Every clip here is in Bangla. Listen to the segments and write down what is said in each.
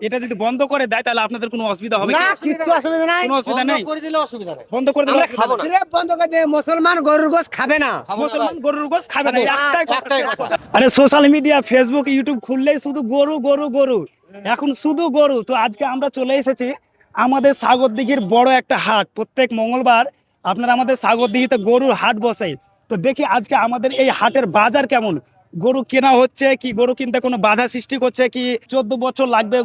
এটা যদি বন্ধ করে দেয় তাহলে আপনাদের কোনো অসুবিধা হবে না, কি? কিচ্ছু অসুবিধা নাই। কোনো অসুবিধা নেই, করে দিলে অসুবিধা নেই, বন্ধ করে দিলে আমরা অসুবিধা খাবো নেই। না। সিরেপ বন্ধ করে দে, মুসলমান গরুর গোশ খাবে না। খাবো না মুসলমান ভাই। গরুর গোশত খাবে না, এই খাবো না। একটাই কথা, একটাই শেষ কথা। কথা। আরে সোশ্যাল মিডিয়া ফেসবুক ইউটিউব খুললেই শুধু গরু গরু গরু, এখন শুধু গরু। তো আজকে আমরা চলে এসেছি আমাদের সাগরদিঘির বড় একটা হাট। প্রত্যেক মঙ্গলবার আপনারা আমাদের সাগরদিঘিতে গরুর হাট বসে। তো দেখি আজকে আমাদের এই হাটের বাজার কেমন, গরু কেনা হচ্ছে কি, গরু কিনতে কোনো বাধা সৃষ্টি করছে কি, 14 বছর লাগবে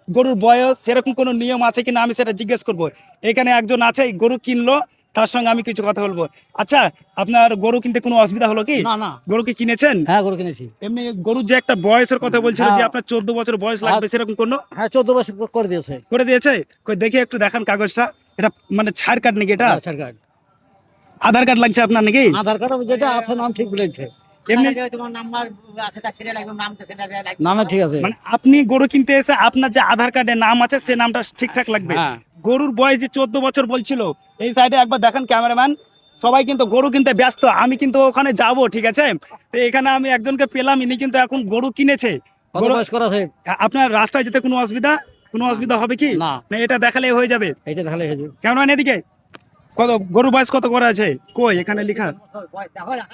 গরুর বয়স, সেরকম কোনো নিয়ম আছে কিনা আমি সেটা জিজ্ঞেস করব। এখানে একজন আছে গরু কিনলো, তার সঙ্গে আমি কিছু কথা বলবো। আচ্ছা, আপনার গরু কিনতে কোনো অসুবিধা হলো কি? না না, গরু কি কিনেছেন? হ্যাঁ গরু কিনেছি। এমনি গরুর যে একটা বয়সের কথা বলছিল যে হ্যাঁ। আপনার 14 বছর বয়স লাগবে, সেরকম কোনো হ্যাঁ 14 বছর করে দিয়েছে। করে দিয়েছে? কই দেখি একটু দেখান কাগজটা। এটা মানে ছাড় কার্ড নাকি? এটা আধার কার্ড, আধার কার্ড লাগছে আপনার নাকি? আধার কার্ড যেটা আছে নাম ঠিক বলেছে, এমনি তোমার নাম্বার আছে, তার সেটা লাগবে, নামটা সেটা লাগবে। নামে ঠিক আছে। মানে আপনি গরু কিনতে এসে আপনার যে আধার কার্ডে নাম আছে সে নামটা ঠিকঠাক লাগবে। হ্যাঁ। গরুর বয়স যে 14 বছর বলছিল, এই সাইডে একবার দেখেন ক্যামেরাম্যান। সবাই কিন্তু গরু কিনতে ব্যস্ত, আমি কিন্তু ওখানে যাব, ঠিক আছে? তো এখানে আমি একজনকে পেলাম, ইনি কিন্তু এখন গরু কিনেছে। কত গরু- বয়স করা আছে? আপনার রাস্তায় যেতে কোনো অসুবিধা হবে কি? না। এটা দেখালেই হয়ে যাবে। এইটা তাহলে হয়ে যাবে। ক্যামেরাম্যান এদিকে, কত গরুর বয়স কত করা আছে? কই এখানে লেখা?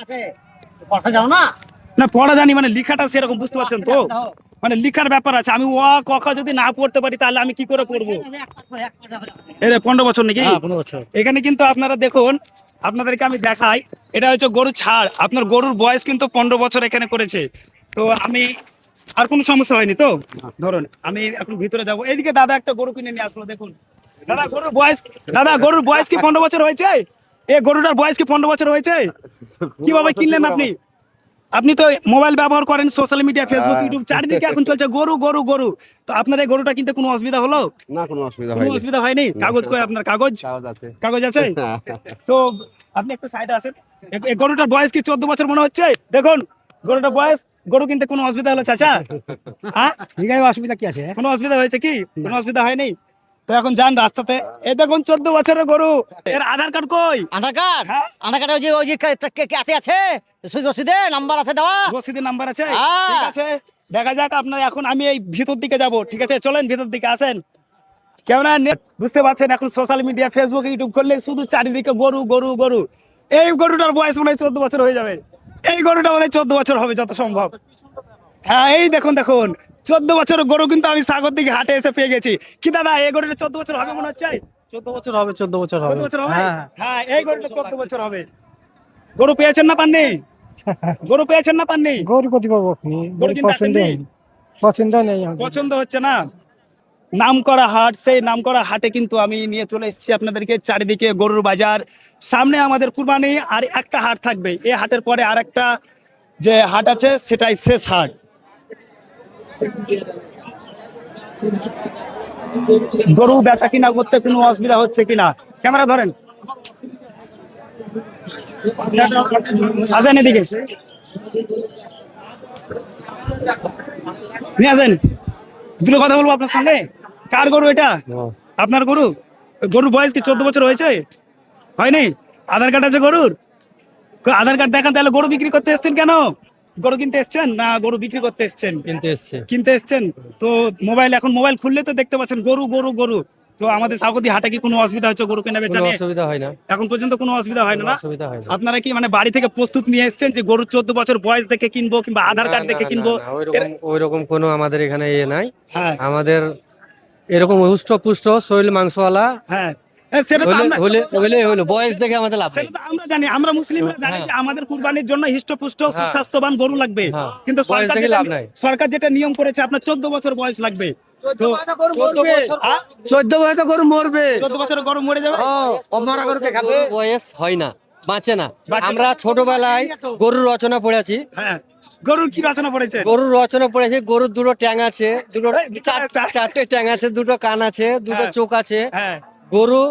আছে কথা জানো না? না পড়া জানি, মানে লেখাটা সেরকম বুঝতে পারছেন তো, মানে লেখার ব্যাপার আছে। আমি ও ক খ যদি না পড়তে পারি তাহলে আমি কি করে পড়বো? এর 15 বছর নাকি? হ্যাঁ 15 বছর। এখানে কিন্তু আপনারা দেখুন, আপনাদেরকে আমি দেখাই, এটা হচ্ছে গরু ছাড়। আপনার গরুর বয়স কিন্তু 15 বছর এখানে করেছে। তো আমি আর কোনো সমস্যা হয়নি তো? ধরুন আমি এখন ভিতরে যাবো। এইদিকে দাদা একটা গরু কিনে নিয়ে আসলো, দেখুন। দাদা গরুর বয়স কি 15 বছর হয়েছে? এই গরুটার বয়স কি 15 বছর হয়েছে? কিভাবে কিনলেন আপনি? আপনি তো মোবাইল ব্যবহার করেন, সোশ্যাল মিডিয়া ফেসবুক ইউটিউব চারিদিকে এখন চলছে গরু গরু গরু। তো আপনার এই গরুটা কিনতে কোনো অসুবিধা হলো? না, কোনো অসুবিধা কোনো হয়নি। অসুবিধা হয়নি? কাগজ কই আপনার? কাগজ কাগজ আছে। কাগজ আছে? তো আপনি একটু সাইডে আসেন। এই গরুটার বয়স কি 14 বছর মনে হচ্ছে? দেখুন গরুটার বয়স। গরু কিনতে কোনো অসুবিধা হলো চাচা? হ্যাঁ, ঠিক আছে, অসুবিধা কি আছে? কোনো অসুবিধা হয়েছে কি? কোনো অসুবিধা হয়নি? তো এখন যান রাস্তাতে, এই দেখুন 14 বছরের গরু। এর আধার কার্ড কই? আধার কার্ড, হ্যাঁ। আধার কার্ডে ওই যে কাতে আছে, রসিদে নাম্বার আছে দেওয়া। রসিদের নাম্বার আছে? হ্যাঁ। ঠিক আছে, দেখা যাক আপনার। এখন আমি এই ভিতর দিকে যাব, ঠিক আছে? চলেন ভিতর দিকে আসেন। কেমন বুঝতে পারছেন, এখন সোশ্যাল মিডিয়া ফেসবুক ইউটিউব করলে শুধু চারিদিকে গরু গরু গরু। এই গরুটার বয়স মনে হয় 14 বছর হয়ে যাবে। এই গরুটা মনে হয় 14 বছর হবে যত সম্ভব। হ্যাঁ এই দেখুন দেখুন, 14 বছরের গরু কিন্তু আমি সাগর দিকে হাটে এসে পেয়ে গেছি। কি দাদা, এই গরুটা 14 বছর হবে মনে হচ্ছে? 14 বছর হবে, 14 বছর 14 বছর হবে? হ্যাঁ। হ্যাঁ এই গরুটা 14 বছর হবে। গরু পেয়েছেন না পাননি? গরু পেয়েছেন না পাননি? গরু কত পাবো আপনি? গরু কিনতে আসেননি? পছন্দ নেই আমার। পছন্দ হচ্ছে না? নামকরা হাট, সেই নামকরা হাটে কিন্তু আমি নিয়ে চলে এসেছি আপনাদেরকে। চারিদিকে গরুর বাজার, সামনে আমাদের কুরবানি, আর একটা হাট থাকবে। এই হাটের পরে আর একটা যে হাট আছে সেটাই শেষ হাট। গরু বেচা কিনা করতে কোনো অসুবিধা হচ্ছে কিনা? ক্যামেরা ধরেন, আসেন এদিকে নিয়ে আসেন, দুটো কথা বলবো আপনার সঙ্গে। কার গরু এটা? আপনার গরু? গরুর বয়স কি 14 বছর হয়েছে? হয়নি? আধার কার্ড আছে গরুর? আধার কার্ড দেখান। তাহলে গরু বিক্রি করতে এসছেন কেন? গরু কিনতে এসছেন না গরু বিক্রি করতে এসছেন? কিনতে এসছেন। তো মোবাইল, এখন মোবাইল খুললে তো দেখতে পাচ্ছেন গরু গরু গরু। তো আমাদের সাগরদিঘি হাটে কি কোনো অসুবিধা হচ্ছে গরু কেনা বেচা নিয়ে? অসুবিধা হয় না, এখন পর্যন্ত কোনো অসুবিধা হয় না? অসুবিধা হয় না। আপনারা কি মানে বাড়ি থেকে প্রস্তুত নিয়ে এসছেন যে গরুর 14 বছর বয়স দেখে কিনবো কিংবা আধার কার্ড দেখে কিনবো? ওইরকম কোনো আমাদের এখানে নাই। হ্যাঁ আমাদের এরকম হুষ্ট পুষ্ট শরীর মাংসওয়ালা হ্যাঁ হ্যাঁ, সেটা তো আমরা হলে বয়স দেখে আমাদের লাভ নেই। সেটা তো আমরা জানি, আমরা মুসলিমরা জানি যে আমাদের কুরবানির জন্য হৃষ্টপুষ্ট সুস্বাস্থ্যবান গরু লাগবে। হ্যাঁ। কিন্তু বয়স দেখে লাভ নাই। সরকার যেটা নিয়ম করেছে আপনার 14 বছর বয়স লাগবে। তো 14 বছর গরু মরবে। 14 বছরের গরু মরে যাবে। মারা গরুকে খাবে। গরুর বয়স হয় না, বাঁচে না। বাঁচে না। আমরা ছোটবেলায় গরুর রচনা পড়েছি। হ্যাঁ, গরুর কি রচনা পড়েছে? গরুর রচনা পড়েছি, গরুর দুটো ট্যাং আছে, দুটো এই, চারটে ট্যাং আছে, দুটো কান আছে, দুটো হ্যাঁ। চোখ আছে। হ্যাঁ, গরু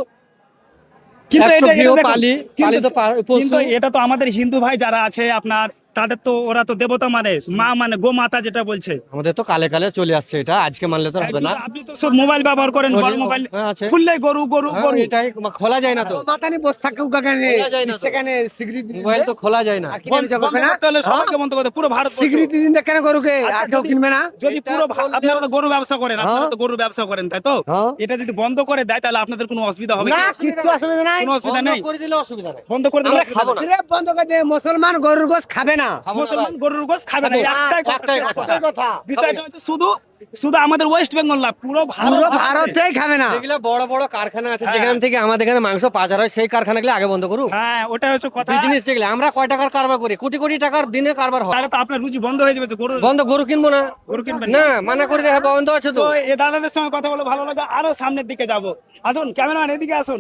কিন্তু একটা এটা গৃহপালি- দেখুন, পালিত পশু। কিন্তু এটা তো আমাদের হিন্দু ভাই যারা আছে আপনার তাদের তো ওরা তো দেবতা মানে মা মানে গো মাতা যেটা বলছে। আমাদের তো কালে কালে চলে আসছে এটা, আজকে মানলে তো হবে না। আপনি তো সব মোবাইল ব্যবহার করেন, করি, বড় মোবাইল হ্যাঁ, আছে। খুললে গরু গরু হ্যাঁ, গরু। এটাই খোলা যায় না তো, মাথা নিয়ে বসে থাকে কাকানে খোলা যায় না তো। সেখানে স্বীকৃতি মোবাইল তো খোলা যায় না। বন্ধ করতে হলে সবাইকে বন্ধ করতে, পুরো ভারত স্বীকৃতি দিন কেন গরুকে আচ্ছা, আর কেউ যদি- কিনবে না যদি পুরো আপনারা তো গরু ব্যবসা করেন, আপনারা তো গরু ব্যবসা করেন তাই তো? হ্যাঁ। এটা যদি বন্ধ করে দেয় তাহলে আপনাদের কোনো অসুবিধা হবে না কি? কিচ্ছু অসুবিধা নাই কোনো অসুবিধা বন্ধ নেই। করে দিলে অসুবিধা নেই, বন্ধ করে দিলে আমরা অসুবিধা খাবো নেই। না। সিরেপ বন্ধ করে দে, মুসলমান গরুর গোশ খাবে না। খাবো না মুসলমান ভাই। গরুর গোশত খাবে না, খাবো না। একটাই কথা, একটাই শেষ কথা। কথা। বিষয়টা হচ্ছে শুধু শুধু আমাদের ওয়েস্ট বেঙ্গল না, পুরো পুরো ভারত। ভারতেই খাবে না। যেগুলা বড় বড় কারখানা আছে যেখান থেকে আমাদের এখানে মাংস পাচার হয়, সেই কারখানাগুলো আগে বন্ধ করুক। হ্যাঁ, ওটা হচ্ছে কথা। বিজনেস যেগুলো, আমরা কয় টাকার কারবার করি, কোটি কোটি টাকার দিনে কারবার হয়। তাহলে তো আপনার রুচি বন্ধ হয়ে যাবে, তো গরু বন্ধ, গরু কিনবো না। গরু কিনবেন না, মানা করে দেওয়া বন্ধ আছে তো। তো এই দাদাদের সঙ্গে কথা বলে ভালো লাগে, আরো সামনের দিকে যাব। আসুন ক্যামেরাম্যান, এদিকে আসুন।